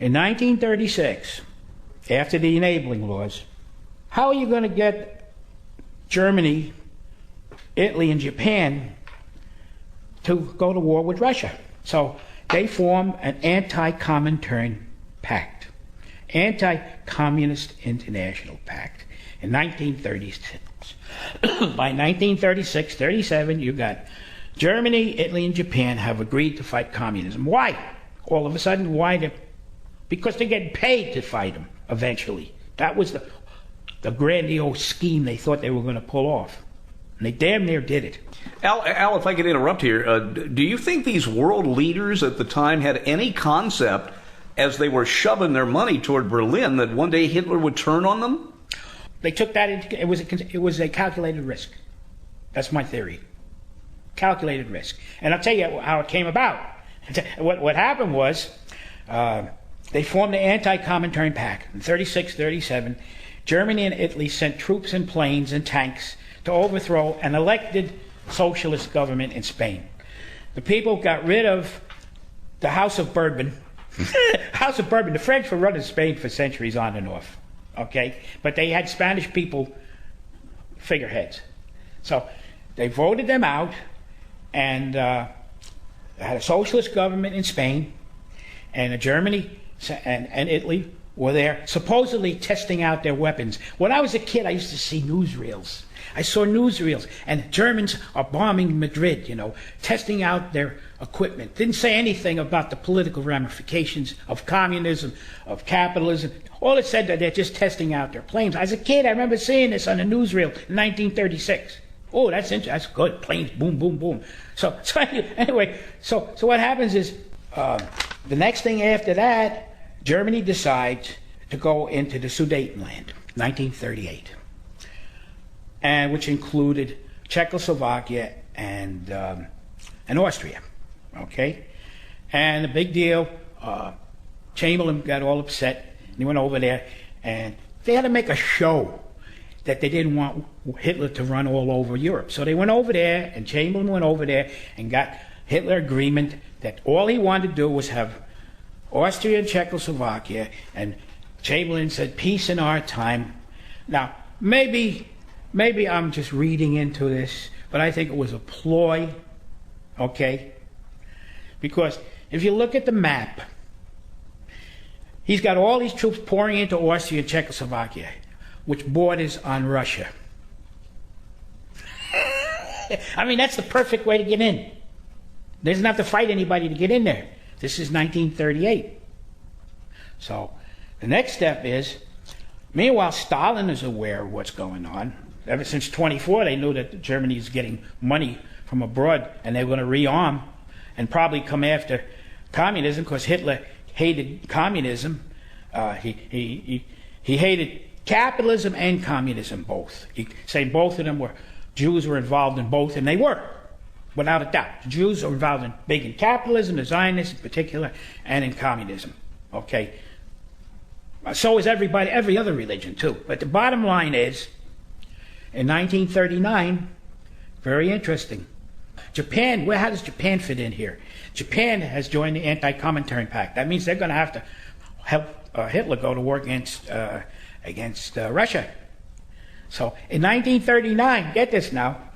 In 1936, after the enabling laws, how are you going to get Germany, Italy, and Japan to go to war with Russia? So they form an anti-Comintern pact, anti-communist international pact in 1936. By 1936-37, you got Germany, Italy, and Japan have agreed to fight communism. Why? All of a sudden, why? Because they're getting paid to fight them eventually. That was the grandiose scheme they thought they were going to pull off. And they damn near did it. Al, if I could interrupt here, do you think these world leaders at the time had any concept, as they were shoving their money toward Berlin, that one day Hitler would turn on them? They took that into, it was a calculated risk. That's my theory. Calculated risk. And I'll tell you how it came about. What happened was, they formed the anti-Comintern pact. In 36-37, Germany and Italy sent troops and planes and tanks to overthrow an elected socialist government in Spain. The people got rid of the House of Bourbon. House of Bourbon. The French were running Spain for centuries on and off. Okay? But they had Spanish people figureheads. So they voted them out, and had a socialist government in Spain, and Germany and Italy were there supposedly testing out their weapons. When I was a kid, I used to see newsreels. I saw newsreels, and Germans are bombing Madrid, testing out their equipment. Didn't say anything about the political ramifications of communism, of capitalism. All it said that they're just testing out their planes. As a kid, I remember seeing this on a newsreel in 1936. Oh, that's interesting. That's good. Planes, boom, boom, boom. So anyway, so what happens is, the next thing after that, Germany decides to go into the Sudetenland, 1938, and which included Czechoslovakia and Austria. Okay, and the big deal. Chamberlain got all upset. And he went over there, and they had to make a show that they didn't want Hitler to run all over Europe. So they went over there, and Chamberlain went over there and got Hitler agreement that all he wanted to do was have Austria and Czechoslovakia, and Chamberlain said, peace in our time. Now, maybe I'm just reading into this, but I think it was a ploy, okay? Because if you look at the map, he's got all these troops pouring into Austria and Czechoslovakia, which borders on Russia. I mean, that's the perfect way to get in. They doesn't have to fight anybody to get in there. This is 1938. So the next step is, meanwhile, Stalin is aware of what's going on. Ever since 24, they knew that Germany is getting money from abroad, and they were going to rearm and probably come after communism, because Hitler hated communism. He hated capitalism and communism both. He said both of them were, Jews were involved in both, and they were, without a doubt. The Jews are involved big in capitalism, the Zionists in particular, and in communism. Okay? So is everybody, every other religion too. But the bottom line is, in 1939, very interesting. Japan, how does Japan fit in here? Japan has joined the anti-Comintern pact. That means they're going to have to help Hitler go to war against Russia. So in 1939, get this now,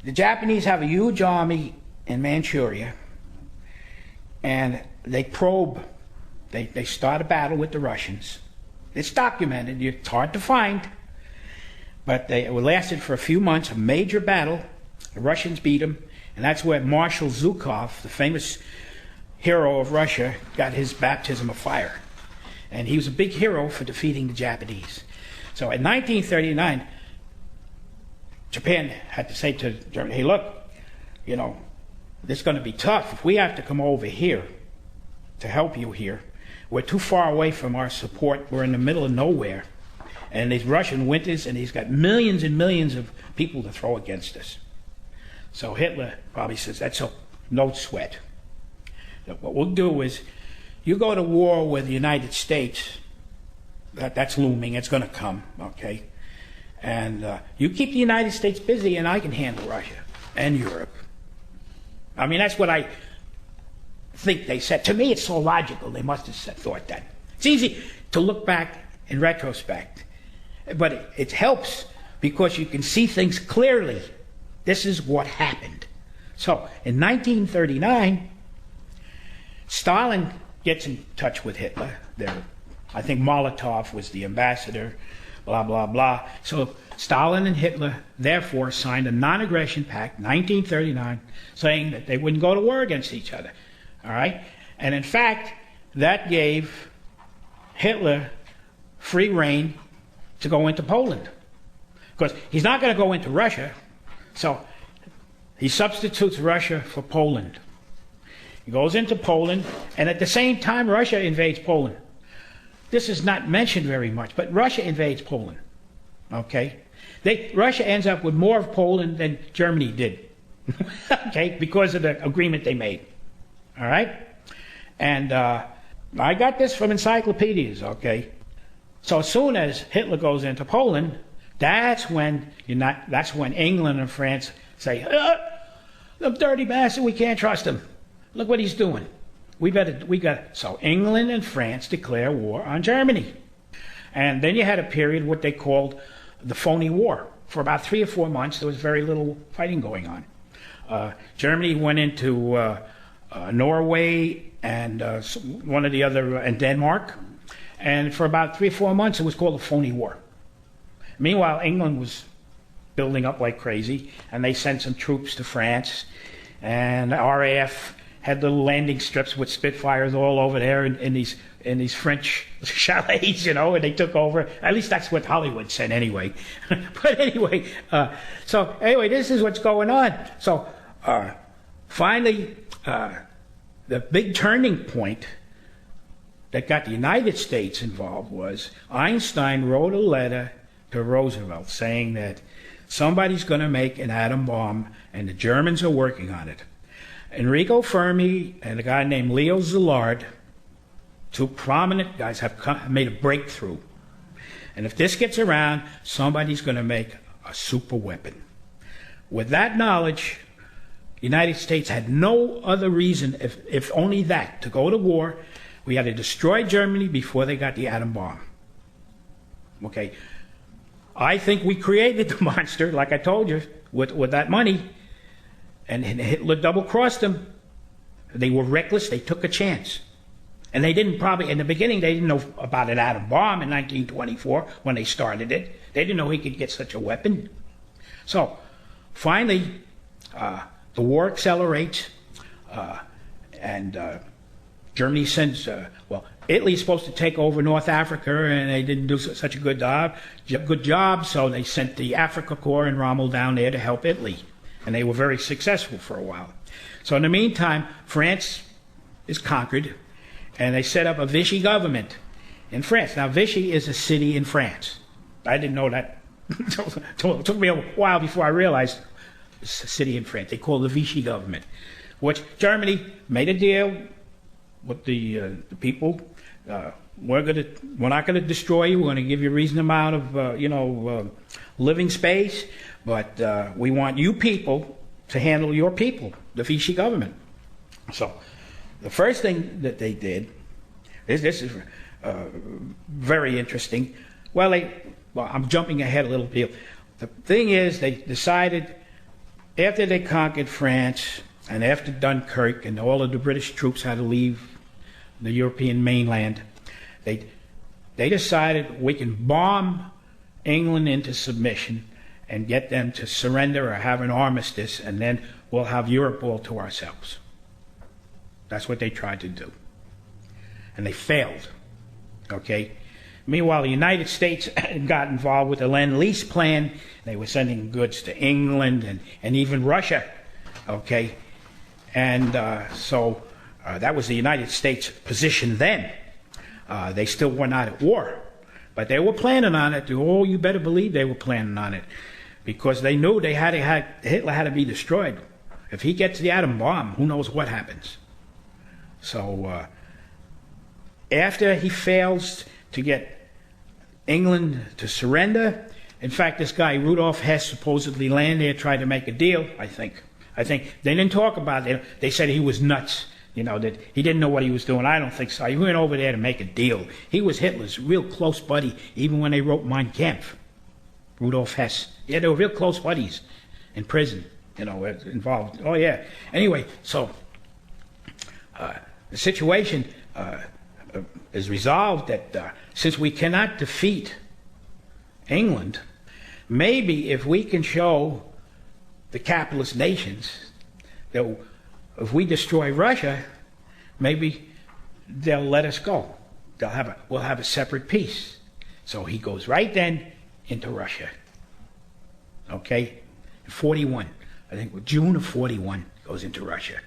the Japanese have a huge army in Manchuria, and they probe. They start a battle with the Russians. It's documented. It's hard to find. But it lasted for a few months, a major battle. The Russians beat them. And that's where Marshal Zhukov, the famous hero of Russia, got his baptism of fire. And he was a big hero for defeating the Japanese. So in 1939, Japan had to say to Germany, hey, look, this is going to be tough. If we have to come over here to help you here, we're too far away from our support. We're in the middle of nowhere. And these Russian winters, and he's got millions and millions of people to throw against us. So Hitler probably says, that's no sweat. What we'll do is, you go to war with the United States, that's looming, it's going to come, okay? And you keep the United States busy, and I can handle Russia and Europe. I mean, that's what think they said. To me, it's so logical. They must have thought that. It's easy to look back in retrospect, but it helps because you can see things clearly. This is what happened. So, in 1939, Stalin gets in touch with Hitler. I think Molotov was the ambassador, blah, blah, blah. So Stalin and Hitler, therefore, signed a non-aggression pact, 1939, saying that they wouldn't go to war against each other. All right? And in fact, that gave Hitler free rein to go into Poland. Because he's not going to go into Russia, so he substitutes Russia for Poland. He goes into Poland, and at the same time, Russia invades Poland. This is not mentioned very much, but Russia invades Poland. Okay? Russia ends up with more of Poland than Germany did. Okay? Because of the agreement they made. All right? And I got this from encyclopedias, okay? So as soon as Hitler goes into Poland, that's when England and France say, the dirty bastard, we can't trust him. Look what he's doing. So England and France declare war on Germany. And then you had a period what they called the phony war. For about 3 or 4 months, there was very little fighting going on. Germany went into Norway and one of the other, and Denmark. And for about 3 or 4 months, it was called a phony war. Meanwhile, England was building up like crazy, and they sent some troops to France, and the RAF had little landing strips with Spitfires all over there in these French chalets, and they took over. At least that's what Hollywood said anyway. But anyway, this is what's going on. So finally, the big turning point that got the United States involved was Einstein wrote a letter to Roosevelt saying that somebody's going to make an atom bomb and the Germans are working on it. Enrico Fermi and a guy named Leo Szilard, two prominent guys, have made a breakthrough. And if this gets around, somebody's going to make a super weapon. With that knowledge, the United States had no other reason, if only that, to go to war. We had to destroy Germany before they got the atom bomb. Okay. I think we created the monster, like I told you, with that money. And Hitler double-crossed them. They were reckless. They took a chance. And they didn't in the beginning, they didn't know about an atom bomb in 1924 when they started it. They didn't know he could get such a weapon. So, finally, the war accelerates, and Germany sends, Italy's supposed to take over North Africa, and they didn't do such a good job, so they sent the Africa Corps and Rommel down there to help Italy. And they were very successful for a while. So in the meantime, France is conquered, and they set up a Vichy government in France. Now, Vichy is a city in France. I didn't know that. It took me a while before I realized it's a city in France. They call it the Vichy government, which Germany made a deal with the people. We're not going to destroy you. We're going to give you a reasonable amount of living space. But we want you people to handle your people, the Vichy government. So the first thing that they did, this is very interesting. I'm jumping ahead a little bit. The thing is, they decided after they conquered France and after Dunkirk and all of the British troops had to leave the European mainland, they decided we can bomb England into submission and get them to surrender or have an armistice, and then we'll have Europe all to ourselves. That's what they tried to do. And they failed. Okay? Meanwhile, the United States got involved with the Lend-Lease plan. They were sending goods to England and even Russia. Okay? And so that was the United States' position then. They still were not at war. But they were planning on it. Oh, you better believe they were planning on it. Because they knew Hitler had to be destroyed. If he gets the atom bomb, who knows what happens. So after he fails to get England to surrender, in fact, this guy Rudolf Hess supposedly landed there, tried to make a deal, I think. They didn't talk about it. They said he was nuts. that he didn't know what he was doing. I don't think so. He went over there to make a deal. He was Hitler's real close buddy, even when they wrote Mein Kampf. Rudolf Hess. Yeah, they were real close buddies in prison, involved. Oh, yeah. Anyway, so the situation is resolved that since we cannot defeat England, maybe if we can show the capitalist nations that if we destroy Russia, maybe they'll let us go. We'll have a separate peace. So he goes right then into Russia. Okay? In 41. I think June of 41 goes into Russia.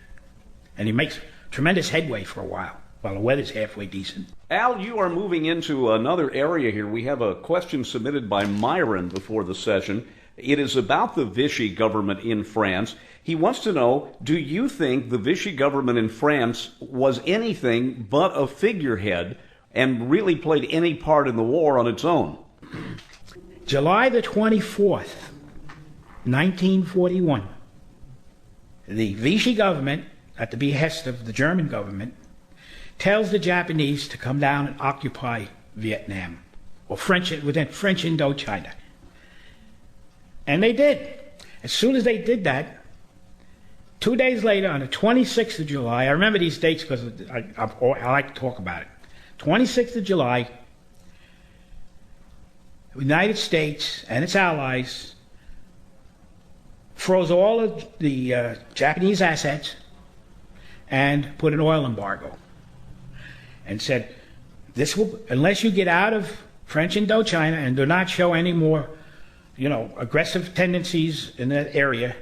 And he makes tremendous headway for a while the weather's halfway decent. Al, you are moving into another area here. We have a question submitted by Myron before the session. It is about the Vichy government in France. He wants to know, do you think the Vichy government in France was anything but a figurehead and really played any part in the war on its own? July the 24th, 1941, the Vichy government, at the behest of the German government, tells the Japanese to come down and occupy Vietnam, or within French Indochina. And they did. As soon as they did that, 2 days later, on the 26th of July, I remember these dates because I like to talk about it. 26th of July, the United States and its allies froze all of the Japanese assets and put an oil embargo. And said, unless you get out of French Indochina and do not show any more, aggressive tendencies in that area,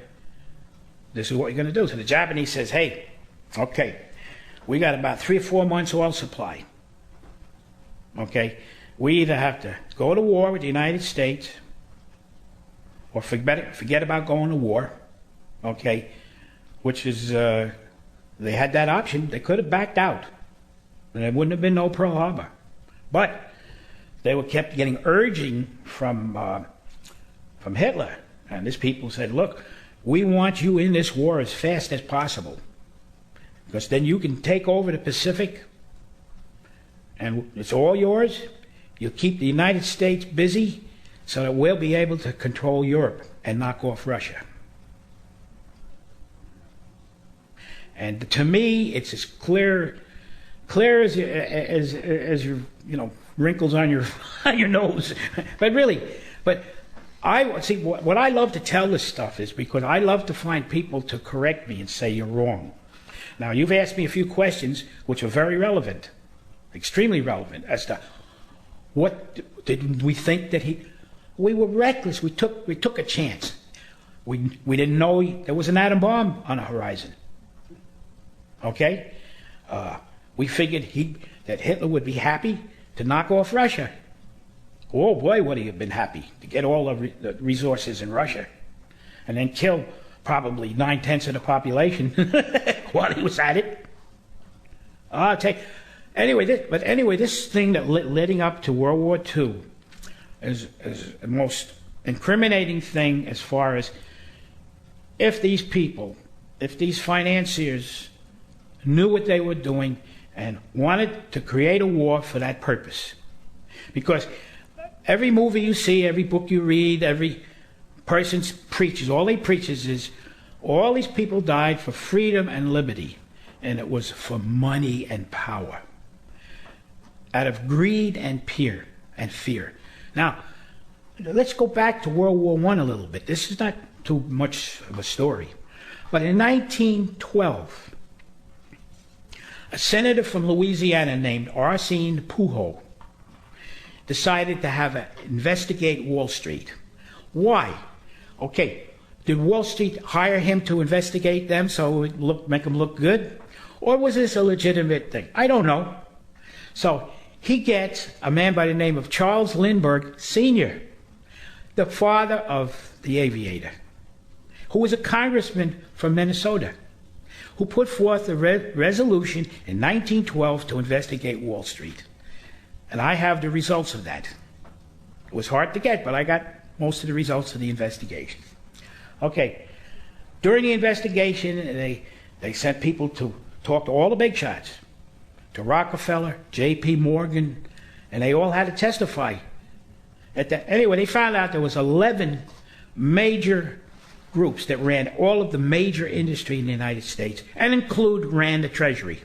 this is what you're going to do. So the Japanese says, hey, okay, we got about 3 or 4 months oil supply. Okay, we either have to go to war with the United States or forget about going to war. Okay, which is, they had that option. They could have backed out. And there wouldn't have been no Pearl Harbor. But they were kept getting urging from Hitler. And his people said, look, we want you in this war as fast as possible. Because then you can take over the Pacific and it's all yours. You'll keep the United States busy so that we'll be able to control Europe and knock off Russia. And to me, it's as clear as your wrinkles on your on your nose. But I see what I love to tell this stuff is because I love to find people to correct me and say you're wrong. Now you've asked me a few questions which are very relevant, extremely relevant, as to what did we think that we were reckless. We took a chance. We didn't know there was an atom bomb on the horizon. Okay. We figured that Hitler would be happy to knock off Russia. Oh boy, would he have been happy to get all the resources in Russia and then kill probably 9/10 of the population while he was at it. Anyway, this thing that leading up to World War II is the most incriminating thing as far as if these financiers knew what they were doing and wanted to create a war for that purpose. Because every movie you see, every book you read, every person preaches, all they preach is all these people died for freedom and liberty, and it was for money and power, out of greed and fear. Now, let's go back to World War I a little bit. This is not too much of a story. But in 1912, a senator from Louisiana named Arsène Pujol decided to investigate Wall Street. Why? Okay, did Wall Street hire him to investigate them so it would make them look good? Or was this a legitimate thing? I don't know. So he gets a man by the name of Charles Lindbergh Sr., the father of the aviator, who was a congressman from Minnesota, who put forth a resolution in 1912 to investigate Wall Street. And I have the results of that. It was hard to get, but I got most of the results of the investigation. Okay, during the investigation, they sent people to talked to all the big shots, to Rockefeller, J.P. Morgan, and they all had to testify. Anyway, they found out there was 11 major groups that ran all of the major industry in the United States, and ran the Treasury.